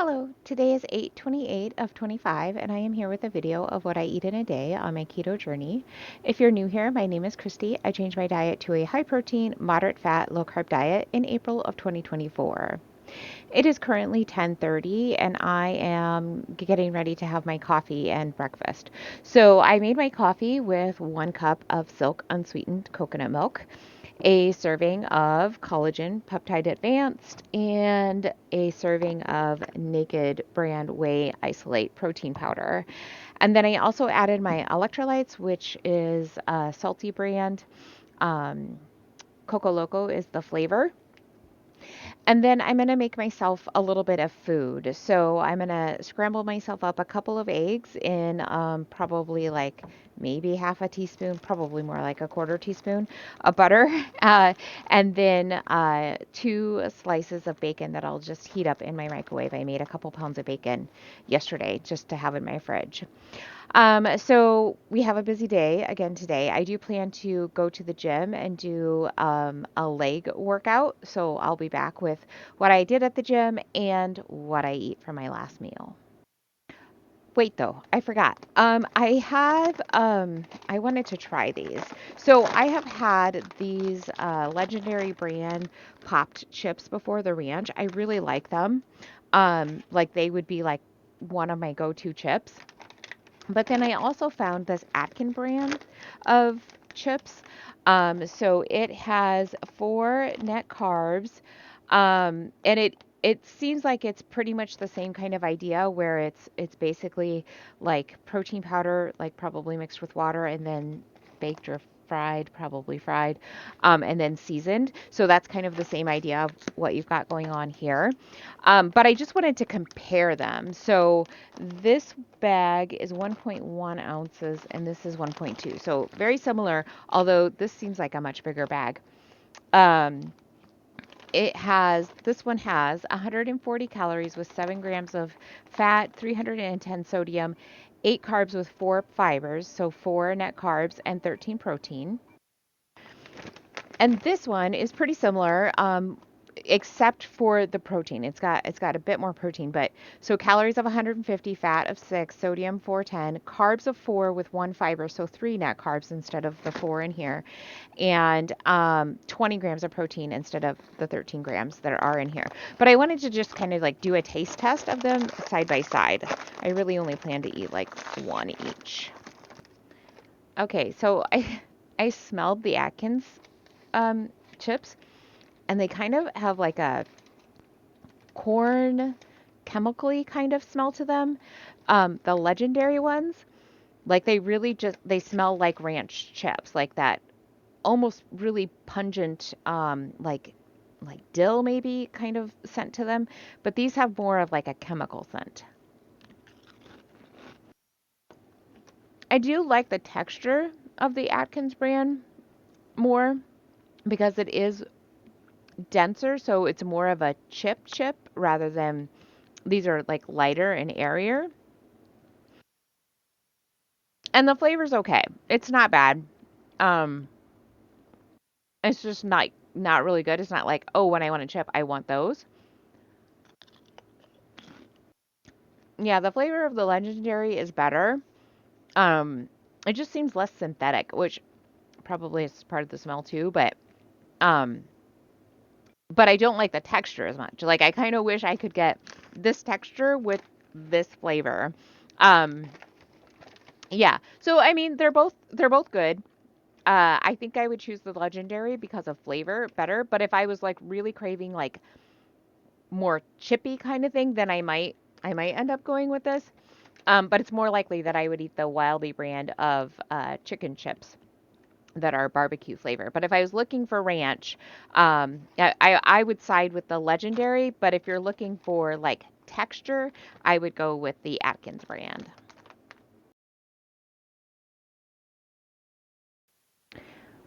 Hello, today is 8/28 of 25 and I am here with a video of what I eat in a day on my keto journey. If you're new here, my name is Christy. I changed my diet to a high protein, moderate fat, low carb diet in April of 2024. It is currently 10:30 and I am getting ready to have my coffee and breakfast. So I made my coffee with 1 cup of silk unsweetened coconut milk, a serving of collagen peptide advanced, and a serving of Naked brand whey isolate protein powder. And then I also added my electrolytes, which is a salty brand. Um, Coco Loco is the flavor. And then I'm going to make myself a little bit of food. So I'm going to scramble myself up a couple of eggs in probably like maybe half a teaspoon, probably more like a quarter teaspoon of butter, and then 2 slices of bacon that I'll just heat up in my microwave. I made a couple pounds of bacon yesterday just to have in my fridge. So we have a busy day again today. I do plan to go to the gym and do a leg workout. So I'll be back with what I did at the gym and what I eat for my last meal. Wait though, I forgot. I wanted to try these. So I have had these legendary brand popped chips before, the ranch. I really like them. Like they would be like one of my go-to chips. But then I also found this Atkins brand of chips. So it has 4 net carbs, and it seems like it's pretty much the same kind of idea where it's basically like protein powder, like probably mixed with water and then baked or fried, probably fried, and then seasoned. So that's kind of the same idea of what you've got going on here. But I just wanted to compare them. So this bag is 1.1 ounces and this is 1.2. So very similar, although this seems like a much bigger bag. Um, this one has 140 calories with 7 grams of fat, 310 sodium, 8 carbs with 4 fibers, so 4 net carbs and 13 protein. And this one is pretty similar, except for the protein. It's got a bit more protein, but so calories of 150, fat of 6, sodium 410, carbs of 4 with 1 fiber, so 3 net carbs instead of the 4 in here, and 20 grams of protein instead of the 13 grams that are in here. But I wanted to just kind of like do a taste test of them side by side. I really only plan to eat like one each. Okay, so I smelled the Atkins um, chips, and they kind of have like a corn chemically kind of smell to them. The legendary ones, like they smell like ranch chips, like that almost really pungent, like dill maybe kind of scent to them. But these have more of like a chemical scent. I do like the texture of the Atkins brand more because it is denser, so it's more of a chip rather than these are like lighter and airier. And the flavor's okay. It's not bad. Um, it's just not really good. It's not like, oh, when I want a chip, I want those. Yeah, the flavor of the legendary is better. Um, it just seems less synthetic, which probably is part of the smell too, um but I don't like the texture as much. Like I kind of wish I could get this texture with this flavor. Um, yeah. So I mean, they're both good. I think I would choose the legendary because of flavor better, but if I was like really craving like more chippy kind of thing, then I might end up going with this. But it's more likely that I would eat the Wildy brand of chicken chips that are barbecue flavor. But if I was looking for ranch, I would side with the legendary. But if you're looking for like texture, I would go with the Atkins brand.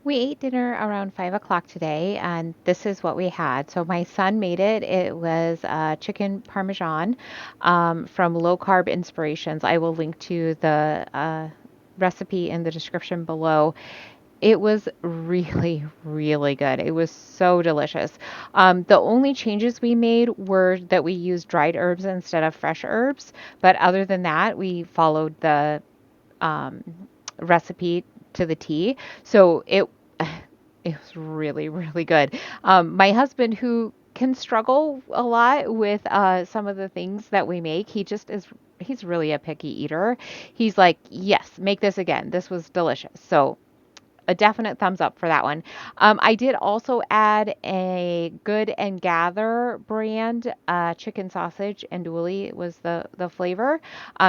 We ate dinner around 5 o'clock today, and this is what we had. So my son made it. It was chicken parmesan from Low Carb Inspirations. I will link to the recipe in the description below. It was really, really good. It was so delicious. The only changes we made were that we used dried herbs instead of fresh herbs. But other than that, we followed the um, recipe to the T. So it was really, really good. My husband, who can struggle a lot with some of the things that we make, he's really a picky eater. He's like, yes, make this again. This was delicious. So a definite thumbs up for that one. I did also add a Good and Gather brand chicken sausage and andouille was the flavor,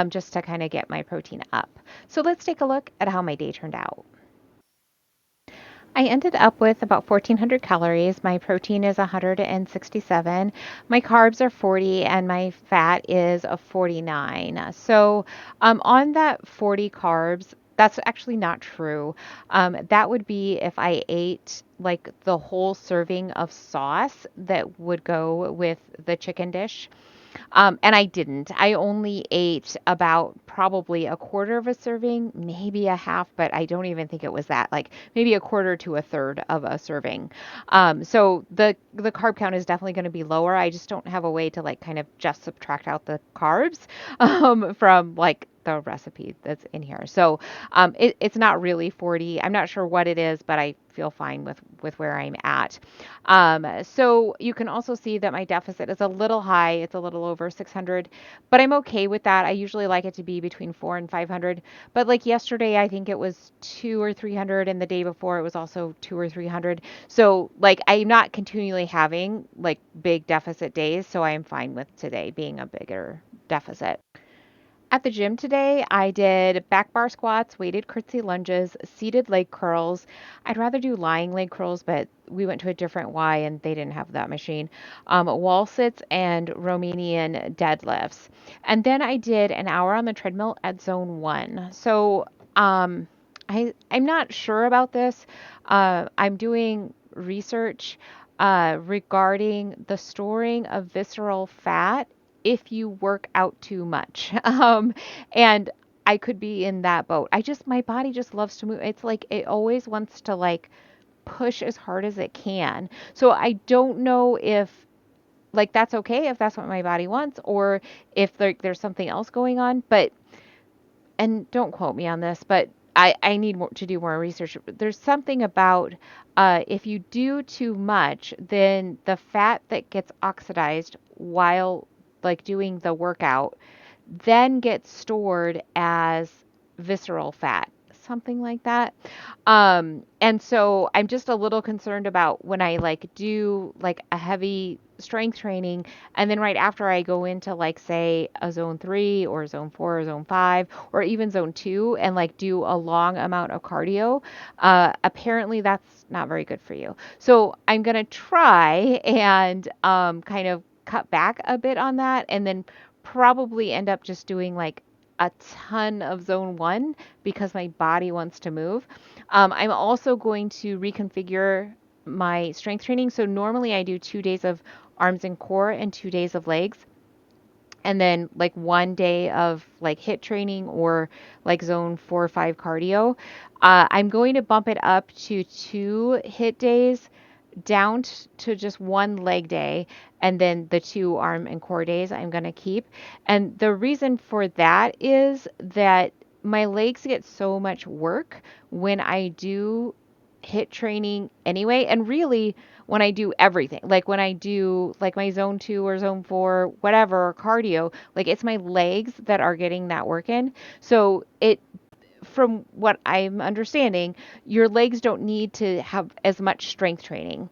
just to kind of get my protein up. So let's take a look at how my day turned out. I ended up with about 1,400 calories. My protein is 167. My carbs are 40, and my fat is a 49. So, on that 40 carbs, that's actually not true. That would be if I ate like the whole serving of sauce that would go with the chicken dish. And I didn't. I only ate about probably a quarter of a serving, maybe a half, but I don't even think it was that. Like maybe a quarter to a third of a serving. So the carb count is definitely going to be lower. I just don't have a way to like kind of just subtract out the carbs from like the recipe that's in here. So it's not really 40. I'm not sure what it is, but I feel fine with where I'm at. So you can also see that my deficit is a little high. It's a little over 600, but I'm okay with that. I usually like it to be between 4 and 500. But like yesterday, I think it was 2 or 300, and the day before it was also 2 or 300. So like I'm not continually having like big deficit days, so I am fine with today being a bigger deficit. At the gym today, I did back bar squats, weighted curtsy lunges, seated leg curls. I'd rather do lying leg curls, but we went to a different Y and they didn't have that machine. Wall sits and Romanian deadlifts. And then I did an hour on the treadmill at zone one. So um, I'm not sure about this. I'm doing research regarding the storing of visceral fat if you work out too much. And I could be in that boat. My body just loves to move. It's like it always wants to like push as hard as it can. So I don't know if like that's okay if that's what my body wants or if there's something else going on. But and don't quote me on this, but I need more, to do more research. There's something about if you do too much, then the fat that gets oxidized while like doing the workout then gets stored as visceral fat, something like that. And so I'm just a little concerned about when I like do like a heavy strength training and then right after I go into like say a zone 3 or zone 4 or zone 5 or even zone 2 and like do a long amount of cardio, apparently that's not very good for you. So I'm going to try and kind of cut back a bit on that and then probably end up just doing like a ton of zone one because my body wants to move. I'm also going to reconfigure my strength training. So normally I do 2 days of arms and core and 2 days of legs. And then like 1 day of like hit training or like zone 4 or 5 cardio. I'm going to bump it up to 2 hit days down to just one leg day and then the 2 arm and core days I'm going to keep. And the reason for that is that my legs get so much work when I do hit training anyway. And really, when I do everything, like when I do like my zone 2 or zone 4, whatever cardio, like it's my legs that are getting that work in. So from what I'm understanding, your legs don't need to have as much strength training.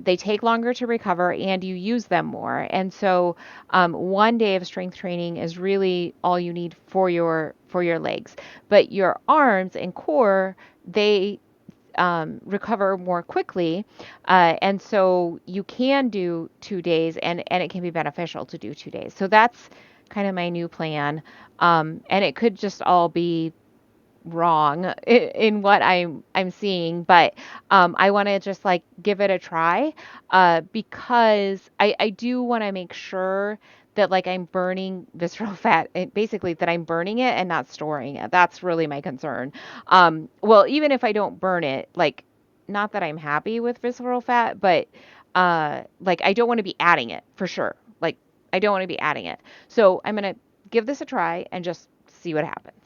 They take longer to recover and you use them more. And so 1 day of strength training is really all you need for your legs. But your arms and core, they recover more quickly. And so you can do 2 days and it can be beneficial to do 2 days. So that's kind of my new plan. And it could just all be wrong in what I'm seeing, but I want to just like give it a try because I do want to make sure that like I'm burning visceral fat, and basically that I'm burning it and not storing it. That's really my concern. Well, even if I don't burn it, like not that I'm happy with visceral fat, but like I don't want to be adding it for sure. Like I don't want to be adding it. So I'm gonna give this a try and just see what happens.